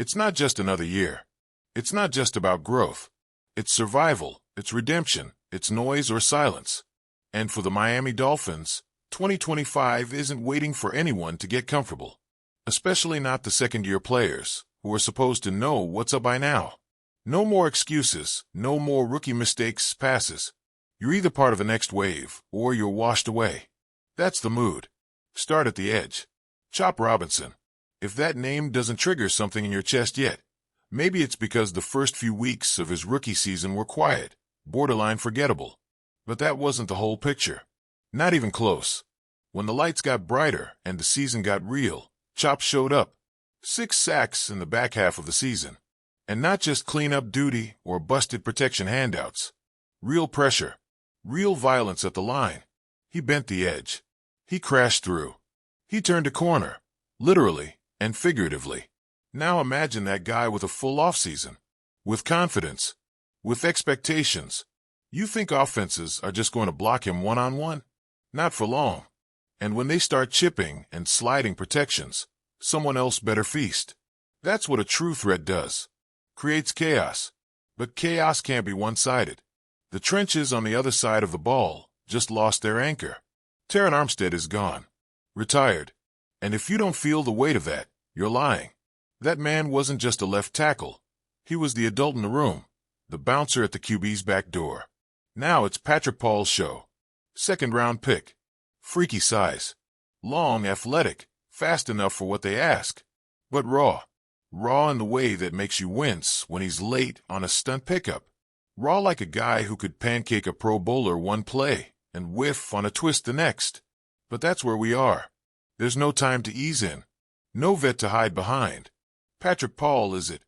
It's not just another year. It's not just about growth. It's survival, it's redemption, it's noise or silence. And for the Miami Dolphins, 2025 isn't waiting for anyone to get comfortable. Especially not the second-year players, who are supposed to know what's up by now. No more excuses, no more rookie mistakes, passes. You're either part of the next wave, or you're washed away. That's the mood. Start at the edge. Chop Robinson. If that name doesn't trigger something in your chest yet, maybe it's because the first few weeks of his rookie season were quiet, borderline forgettable. But that wasn't the whole picture. Not even close. When the lights got brighter and the season got real, Chop showed up. 6 sacks in the back half of the season. And not just cleanup duty or busted protection handouts. Real pressure. Real violence at the line. He bent the edge. He crashed through. He turned a corner. Literally and figuratively. Now imagine that guy with a full offseason. With confidence. With expectations. You think offenses are just going to block him one-on-one? Not for long. And when they start chipping and sliding protections, someone else better feast. That's what a true threat does. Creates chaos. But chaos can't be one-sided. The trenches on the other side of the ball just lost their anchor. Terron Armstead is gone. Retired. And if you don't feel the weight of that, you're lying. That man wasn't just a left tackle. He was the adult in the room, the bouncer at the QB's back door. Now it's Patrick Paul's show. Second-round pick. Freaky size. Long, athletic, fast enough for what they ask. But raw. Raw in the way that makes you wince when he's late on a stunt pickup. Raw like a guy who could pancake a Pro Bowler one play and whiff on a twist the next. But that's where we are. There's no time to ease in. No vet to hide behind. Patrick Paul is it.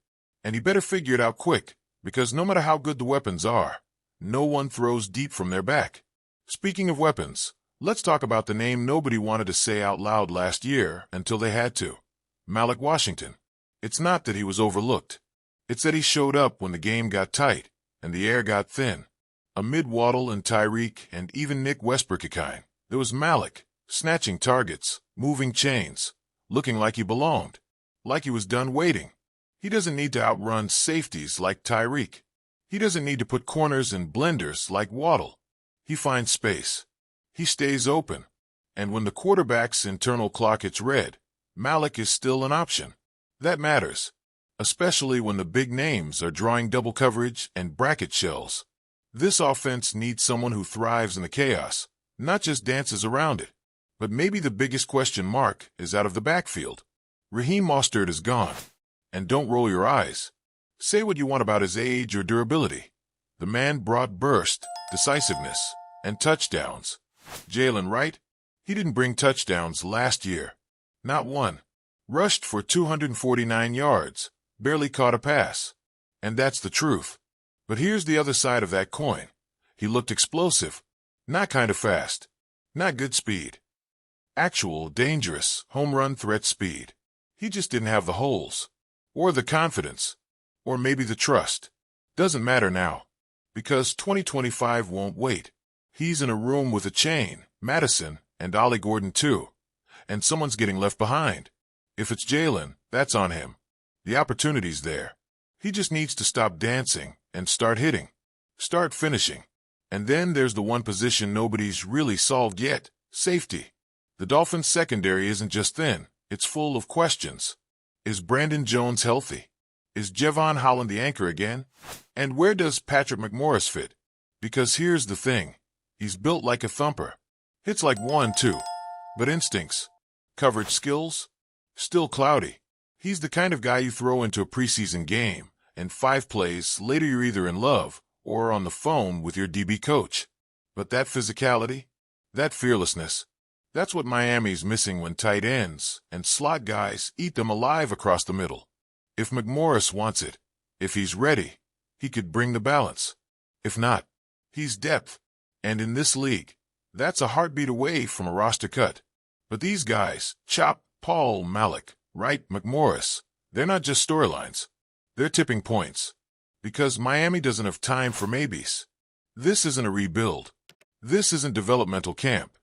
And he better figure it out quick, because no matter how good the weapons are, no one throws deep from their back. Speaking of weapons, let's talk about the name nobody wanted to say out loud last year until they had to. Malik Washington. It's not that he was overlooked. It's that he showed up when the game got tight and the air got thin. Amid Waddle and Tyreek and even Nick Westbrook-kind, there was Malik, snatching targets, moving chains, looking like he belonged, like he was done waiting. He doesn't need to outrun safeties like Tyreek. He doesn't need to put corners in blenders like Waddle. He finds space. He stays open. And when the quarterback's internal clock hits red, Malik is still an option. That matters, especially when the big names are drawing double coverage and bracket shells. This offense needs someone who thrives in the chaos, not just dances around it. But maybe the biggest question mark is out of the backfield. Raheem Mostert is gone. And don't roll your eyes. Say what you want about his age or durability. The man brought burst, decisiveness, and touchdowns. Jalen Wright? He didn't bring touchdowns last year. Not one. Rushed for 249 yards, barely caught a pass. And that's the truth. But here's the other side of that coin. He looked explosive. Not kind of fast. Not good speed. Actual, dangerous, home run threat speed. He just didn't have the holes. Or the confidence. Or maybe the trust. Doesn't matter now. Because 2025 won't wait. He's in a room with a chain, Madison, and Ollie Gordon too. And someone's getting left behind. If it's Jalen, that's on him. The opportunity's there. He just needs to stop dancing and start hitting. Start finishing. And then there's the one position nobody's really solved yet, safety. The Dolphins' secondary isn't just thin, it's full of questions. Is Brandon Jones healthy? Is Javon Holland the anchor again? And where does Patrick McMorris fit? Because here's the thing. He's built like a thumper. Hits like 1-2. But instincts, coverage skills, still cloudy. He's the kind of guy you throw into a preseason game, and 5 plays later you're either in love or on the phone with your DB coach. But that physicality, that fearlessness, that's what Miami's missing when tight ends and slot guys eat them alive across the middle. If McMorris wants it, if he's ready, he could bring the balance. If not, he's depth. And in this league, that's a heartbeat away from a roster cut. But these guys, Chop, Paul, Malik, Wright, McMorris, they're not just storylines. They're tipping points. Because Miami doesn't have time for maybes. This isn't a rebuild. This isn't developmental camp.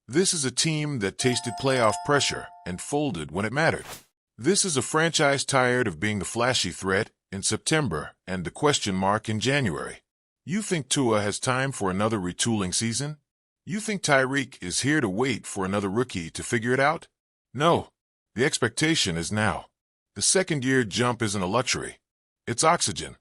This is a team that tasted playoff pressure and folded when it mattered. This is a franchise tired of being the flashy threat in September and the question mark in January. You think Tua has time for another retooling season? You think Tyreek is here to wait for another rookie to figure it out? No. The expectation is now. The second-year jump isn't a luxury. It's oxygen.